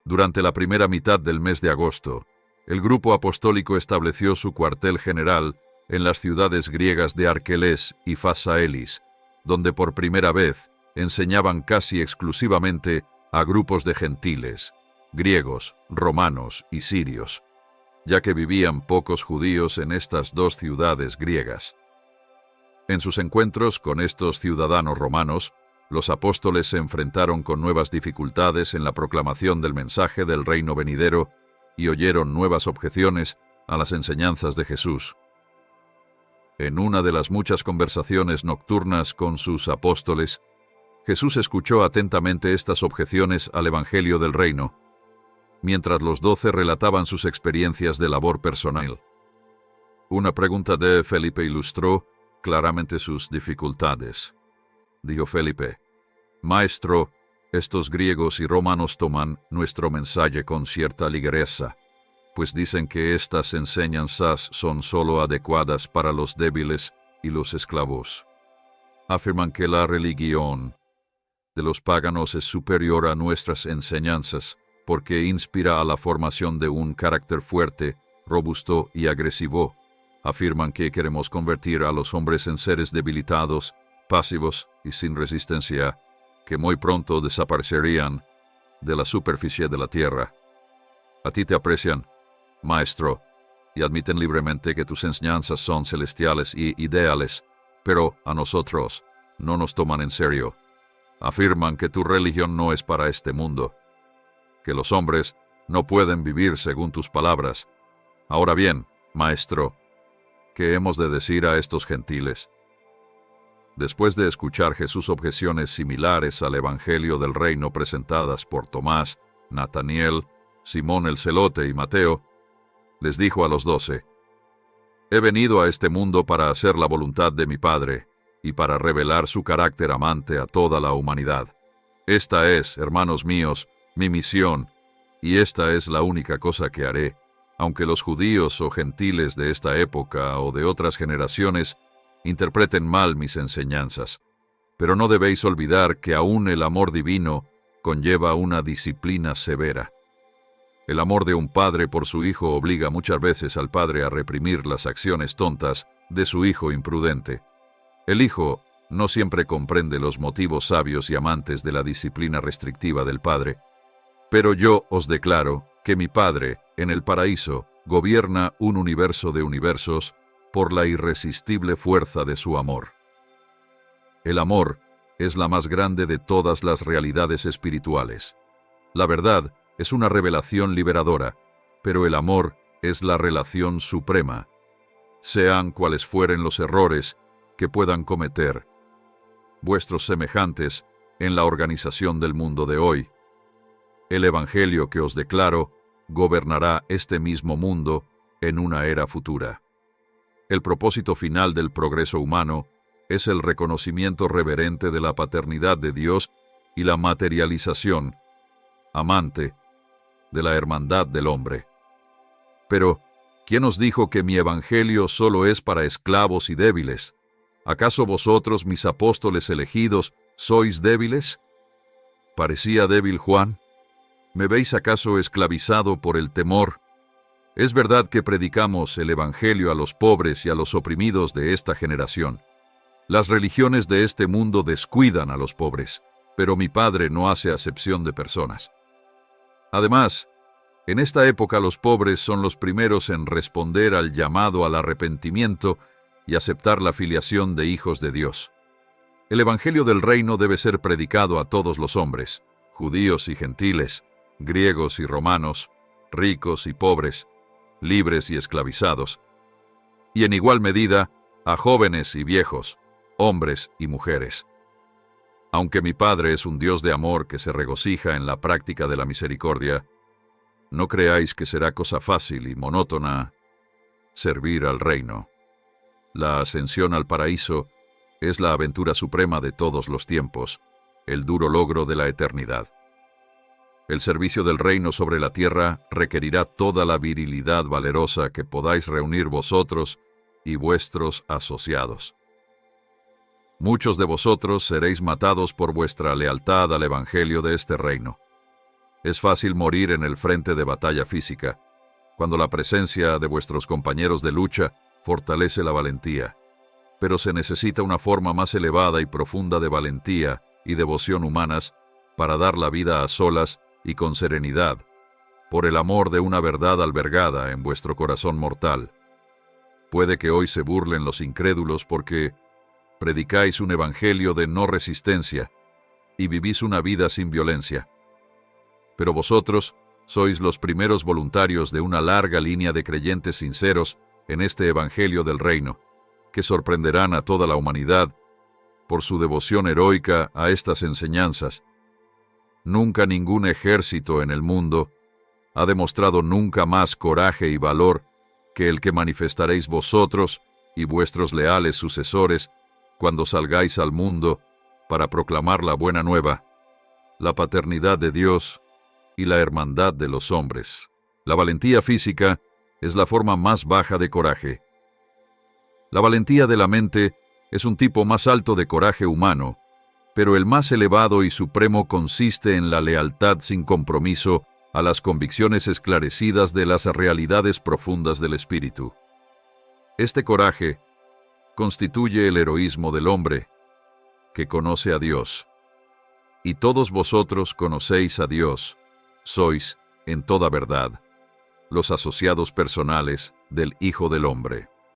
Durante la primera mitad del mes de agosto, el grupo apostólico estableció su cuartel general en las ciudades griegas de Arkelés y Fasaelis, donde por primera vez enseñaban casi exclusivamente a grupos de gentiles, griegos, romanos y sirios, ya que vivían pocos judíos en estas dos ciudades griegas. En sus encuentros con estos ciudadanos romanos, los apóstoles se enfrentaron con nuevas dificultades en la proclamación del mensaje del reino venidero y oyeron nuevas objeciones a las enseñanzas de Jesús. En una de las muchas conversaciones nocturnas con sus apóstoles, Jesús escuchó atentamente estas objeciones al Evangelio del Reino, mientras los 12 relataban sus experiencias de labor personal. Una pregunta de Felipe ilustró claramente sus dificultades. Dijo Felipe: «Maestro, estos griegos y romanos toman nuestro mensaje con cierta ligereza, pues dicen que estas enseñanzas son solo adecuadas para los débiles y los esclavos. Afirman que la religión de los paganos es superior a nuestras enseñanzas porque inspira a la formación de un carácter fuerte, robusto y agresivo. Afirman que queremos convertir a los hombres en seres debilitados, pasivos y sin resistencia, que muy pronto desaparecerían de la superficie de la tierra. A ti te aprecian, maestro, y admiten libremente que tus enseñanzas son celestiales y ideales, pero a nosotros no nos toman en serio. Afirman que tu religión no es para este mundo, que los hombres no pueden vivir según tus palabras. Ahora bien, maestro, ¿qué hemos de decir a estos gentiles?» Después de escuchar Jesús objeciones similares al Evangelio del Reino presentadas por Tomás, Nataniel, Simón el Celote y Mateo, les dijo a los 12, «He venido a este mundo para hacer la voluntad de mi Padre y para revelar su carácter amante a toda la humanidad. Esta es, hermanos míos, mi misión, y esta es la única cosa que haré, aunque los judíos o gentiles de esta época o de otras generaciones interpreten mal mis enseñanzas. Pero no debéis olvidar que aún el amor divino conlleva una disciplina severa. El amor de un padre por su hijo obliga muchas veces al padre a reprimir las acciones tontas de su hijo imprudente. El hijo no siempre comprende los motivos sabios y amantes de la disciplina restrictiva del padre. Pero yo os declaro que mi Padre, en el paraíso, gobierna un universo de universos por la irresistible fuerza de su amor. El amor es la más grande de todas las realidades espirituales. La verdad es una revelación liberadora, pero el amor es la relación suprema, sean cuales fueren los errores que puedan cometer vuestros semejantes en la organización del mundo de hoy. El Evangelio que os declaro gobernará este mismo mundo en una era futura. El propósito final del progreso humano es el reconocimiento reverente de la paternidad de Dios y la materialización, amante, de la hermandad del hombre. Pero, ¿quién os dijo que mi evangelio solo es para esclavos y débiles? ¿Acaso vosotros, mis apóstoles elegidos, sois débiles? ¿Parecía débil Juan? ¿Me veis acaso esclavizado por el temor? Es verdad que predicamos el evangelio a los pobres y a los oprimidos de esta generación. Las religiones de este mundo descuidan a los pobres, pero mi Padre no hace acepción de personas. Además, en esta época los pobres son los primeros en responder al llamado al arrepentimiento y aceptar la filiación de hijos de Dios. El Evangelio del Reino debe ser predicado a todos los hombres, judíos y gentiles, griegos y romanos, ricos y pobres, libres y esclavizados, y en igual medida a jóvenes y viejos, hombres y mujeres. Aunque mi Padre es un Dios de amor que se regocija en la práctica de la misericordia, no creáis que será cosa fácil y monótona servir al reino. La ascensión al paraíso es la aventura suprema de todos los tiempos, el duro logro de la eternidad. El servicio del reino sobre la tierra requerirá toda la virilidad valerosa que podáis reunir vosotros y vuestros asociados. Muchos de vosotros seréis matados por vuestra lealtad al evangelio de este reino. Es fácil morir en el frente de batalla física, cuando la presencia de vuestros compañeros de lucha fortalece la valentía. Pero se necesita una forma más elevada y profunda de valentía y devoción humanas para dar la vida a solas y con serenidad, por el amor de una verdad albergada en vuestro corazón mortal. Puede que hoy se burlen los incrédulos porque predicáis un evangelio de no resistencia y vivís una vida sin violencia. Pero vosotros sois los primeros voluntarios de una larga línea de creyentes sinceros en este evangelio del reino, que sorprenderán a toda la humanidad por su devoción heroica a estas enseñanzas. Nunca ningún ejército en el mundo ha demostrado nunca más coraje y valor que el que manifestaréis vosotros y vuestros leales sucesores cuando salgáis al mundo para proclamar la buena nueva, la paternidad de Dios y la hermandad de los hombres. La valentía física es la forma más baja de coraje. La valentía de la mente es un tipo más alto de coraje humano, pero el más elevado y supremo consiste en la lealtad sin compromiso a las convicciones esclarecidas de las realidades profundas del espíritu. Este coraje constituye el heroísmo del hombre que conoce a Dios. Y todos vosotros conocéis a Dios, sois, en toda verdad, los asociados personales del Hijo del Hombre.